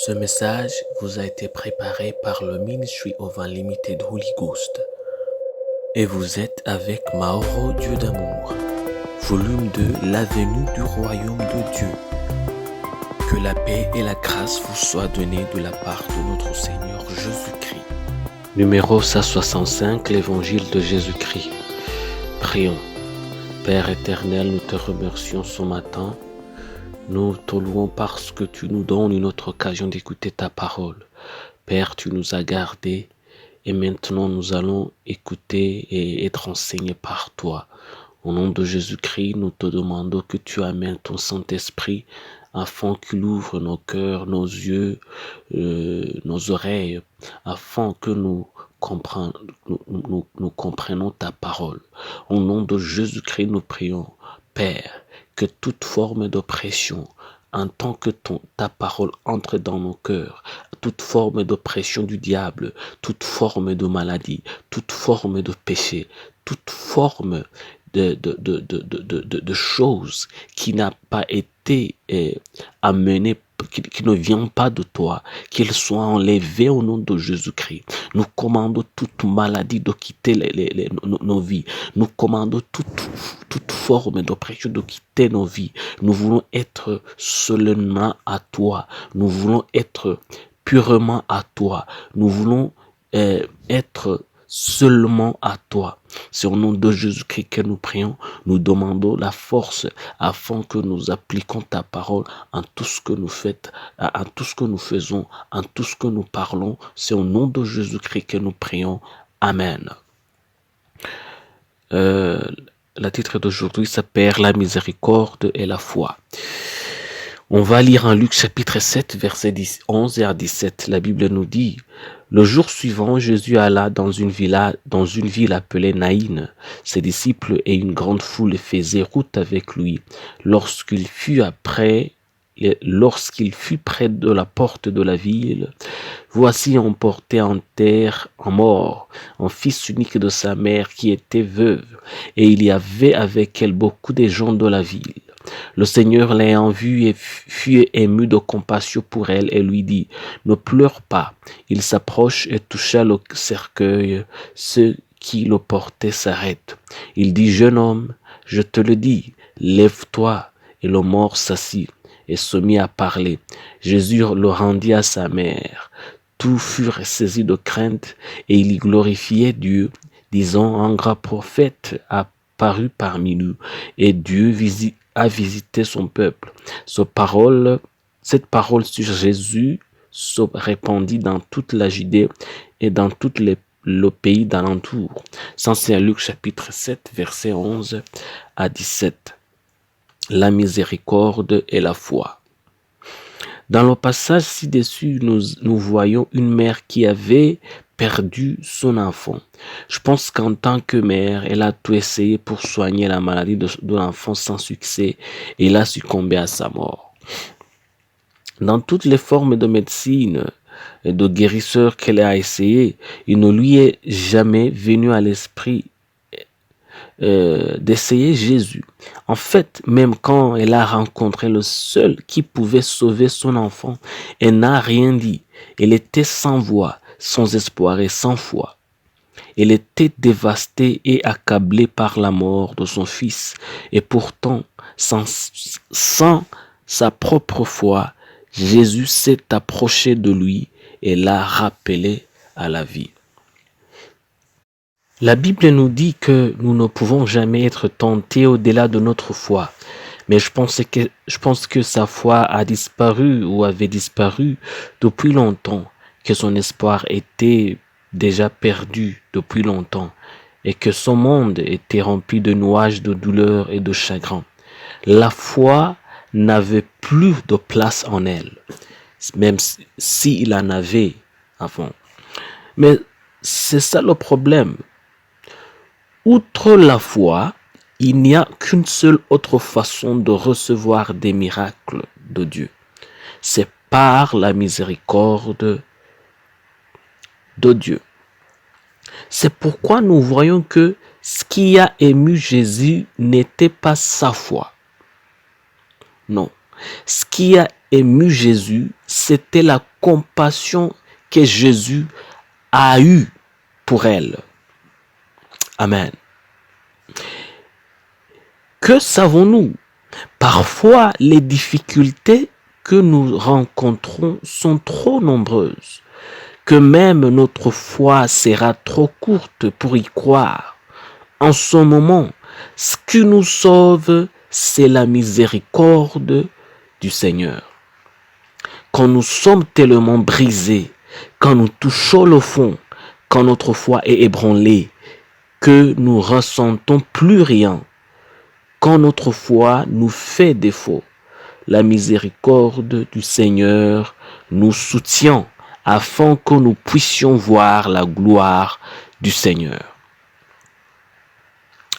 Ce message vous a été préparé par le Ministry of Unlimited Holy Ghost et vous êtes avec Mauro Dieu d'amour, volume 2, la venue du royaume de Dieu. Que la paix et la grâce vous soient données de la part de notre Seigneur Jésus-Christ. Numéro 165, l'évangile de Jésus-Christ. Prions. Père éternel, nous te remercions ce matin. Nous te louons parce que tu nous donnes une autre occasion d'écouter ta parole. Père, tu nous as gardés et maintenant nous allons écouter et être enseignés par toi. Au nom de Jésus-Christ, nous te demandons que tu amènes ton Saint-Esprit afin qu'il ouvre nos cœurs, nos yeux, nos oreilles, afin que nous comprenons ta parole. Au nom de Jésus-Christ, nous prions, Père, que toute forme d'oppression, en tant que ta parole entre dans nos cœurs, toute forme d'oppression du diable, toute forme de maladie, toute forme de péché, toute forme de choses qui n'a pas été amenée, qui ne vient pas de toi, qu'ils soient enlevés au nom de Jésus-Christ. Nous commandons toute maladie de quitter nos vies. Nous commandons toute forme d'oppression de quitter nos vies. Nous voulons être seulement à toi. Nous voulons être purement à toi. Nous voulons être seulement à toi. C'est au nom de Jésus-Christ que nous prions. Nous demandons la force afin que nous appliquons ta parole en tout ce que nous faisons, en tout ce que nous faisons, en tout ce que nous parlons. C'est au nom de Jésus-Christ que nous prions. Amen. Le titre d'aujourd'hui s'appelle La miséricorde et la foi. On va lire en Luc chapitre 7, versets 11 à 17. La Bible nous dit: le jour suivant, Jésus alla dans une ville appelée Naïn. Ses disciples et une grande foule faisaient route avec lui. Lorsqu'il fut près de la porte de la ville, voici on portait en terre un mort, un fils unique de sa mère qui était veuve, et il y avait avec elle beaucoup de gens de la ville. Le Seigneur l'ayant vu fut ému de compassion pour elle et lui dit: ne pleure pas. Il s'approche et toucha le cercueil. Ceux qui le portaient s'arrêtent. Il dit: jeune homme, je te le dis, lève-toi. Et le mort s'assit et se mit à parler. Jésus le rendit à sa mère. Tous furent saisis de crainte et ils glorifiaient Dieu, disant: un grand prophète a paru parmi nous et Dieu a visité son peuple. Cette parole sur Jésus se répandit dans toute la Judée et dans tout le pays d'alentour. Ça, c'est Luc chapitre 7, versets 11 à 17. La miséricorde et la foi. Dans le passage ci-dessus, nous voyons une mère qui avait perdu son enfant. Je pense qu'en tant que mère, elle a tout essayé pour soigner la maladie de l'enfant sans succès et elle a succombé à sa mort. Dans toutes les formes de médecine et de guérisseur qu'elle a essayé, il ne lui est jamais venu à l'esprit d'essayer Jésus. En fait, même quand elle a rencontré le seul qui pouvait sauver son enfant, elle n'a rien dit. Elle était sans voix, sans espoir et sans foi. Elle était dévastée et accablée par la mort de son fils. Et pourtant, sans sa propre foi, Jésus s'est approché de lui et l'a rappelé à la vie. La Bible nous dit que nous ne pouvons jamais être tentés au-delà de notre foi. Mais je pense que sa foi a disparu ou avait disparu depuis longtemps, que son espoir était déjà perdu depuis longtemps et que son monde était rempli de nuages de douleur et de chagrin. La foi n'avait plus de place en elle, même s'il en avait avant. Mais c'est ça le problème. Outre la foi, il n'y a qu'une seule autre façon de recevoir des miracles de Dieu. C'est par la miséricorde de Dieu. C'est pourquoi nous voyons que ce qui a ému Jésus n'était pas sa foi. Non. Ce qui a ému Jésus, c'était la compassion que Jésus a eue pour elle. Amen. Que savons-nous? Parfois, les difficultés que nous rencontrons sont trop nombreuses, que même notre foi sera trop courte pour y croire. En ce moment, ce qui nous sauve, c'est la miséricorde du Seigneur. Quand nous sommes tellement brisés, quand nous touchons le fond, quand notre foi est ébranlée, que nous ressentons plus rien, quand notre foi nous fait défaut, la miséricorde du Seigneur nous soutient afin que nous puissions voir la gloire du Seigneur.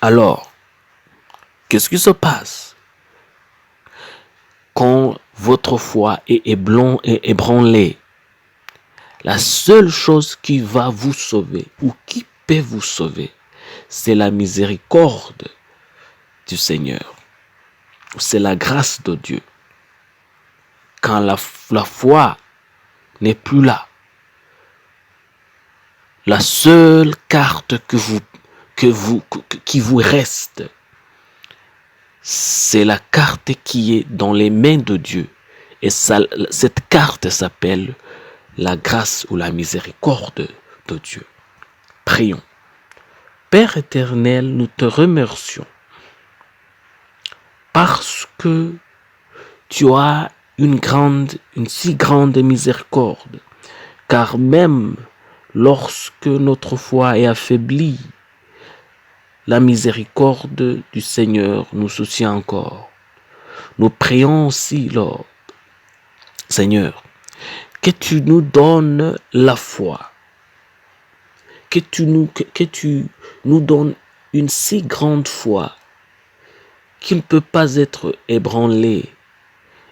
Alors, qu'est-ce qui se passe quand votre foi est ébranlée? La seule chose qui va vous sauver ou qui peut vous sauver, c'est la miséricorde du Seigneur. C'est la grâce de Dieu. Quand la foi n'est plus là, la seule carte qui vous reste, c'est la carte qui est dans les mains de Dieu. Et cette carte s'appelle la grâce ou la miséricorde de Dieu. Prions. Père éternel, nous te remercions parce que tu as une si grande miséricorde, car même lorsque notre foi est affaiblie, la miséricorde du Seigneur nous soutient encore. Nous prions aussi, Lord, Seigneur, que tu nous donnes la foi, que tu nous donnes une si grande foi qui ne peut pas être ébranlée,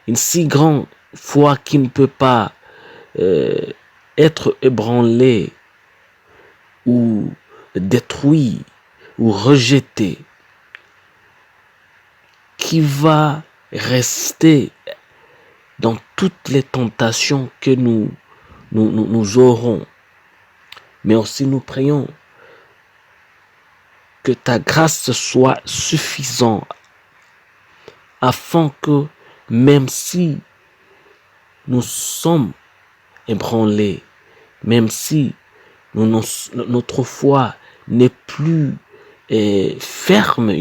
une si grande foi qui ne peut pas être ébranlée ou détruite ou rejetée, qui va rester dans toutes les tentations que nous aurons. Mais aussi nous prions que ta grâce soit suffisante afin que même si nous sommes ébranlés, même si notre foi n'est plus ferme,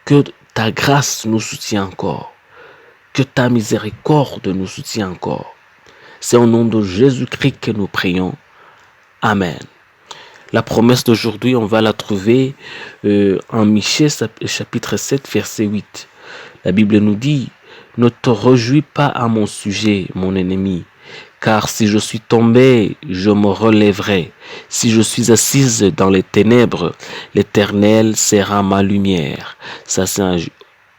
que ta grâce nous soutient encore, que ta miséricorde nous soutient encore. C'est au nom de Jésus-Christ que nous prions. Amen. La promesse d'aujourd'hui, on va la trouver en Michée chapitre 7, verset 8. La Bible nous dit, « Ne te réjouis pas à mon sujet, mon ennemi, car si je suis tombé, je me relèverai. Si je suis assise dans les ténèbres, l'Éternel sera ma lumière. » Ça, c'est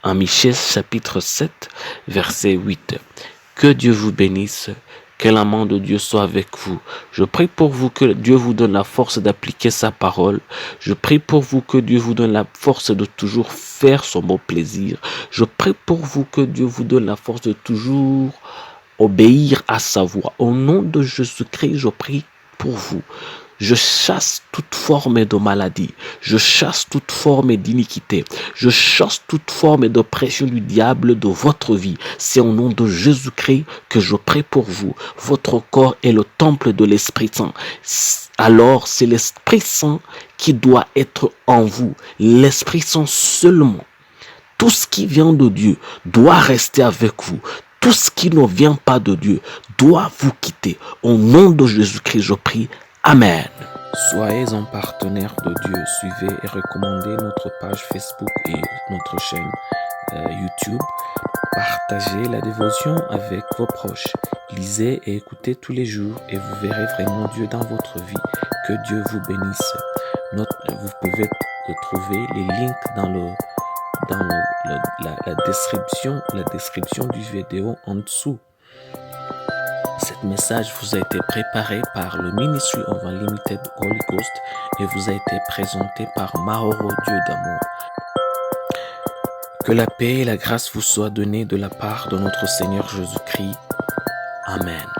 en Michée chapitre 7, verset 8. Que Dieu vous bénisse. Que la main de Dieu soit avec vous. Je prie pour vous que Dieu vous donne la force d'appliquer sa parole. Je prie pour vous que Dieu vous donne la force de toujours faire son bon plaisir. Je prie pour vous que Dieu vous donne la force de toujours obéir à sa voix. Au nom de Jésus-Christ, je prie pour vous. Je chasse toute forme de maladie. Je chasse toute forme d'iniquité. Je chasse toute forme d'oppression du diable de votre vie. C'est au nom de Jésus-Christ que je prie pour vous. Votre corps est le temple de l'Esprit Saint. Alors, c'est l'Esprit Saint qui doit être en vous. L'Esprit Saint seulement. Tout ce qui vient de Dieu doit rester avec vous. Tout ce qui ne vient pas de Dieu doit vous quitter. Au nom de Jésus-Christ, je prie. Amen. Soyez un partenaire de Dieu. Suivez et recommandez notre page Facebook et notre chaîne YouTube. Partagez la dévotion avec vos proches. Lisez et écoutez tous les jours et vous verrez vraiment Dieu dans votre vie. Que Dieu vous bénisse. Vous pouvez trouver les links dans la description du vidéo en dessous. Cet message vous a été préparé par le Ministry of Unlimited Holy Ghost et vous a été présenté par Mahoro Dieu d'amour. Que la paix et la grâce vous soient données de la part de notre Seigneur Jésus-Christ. Amen.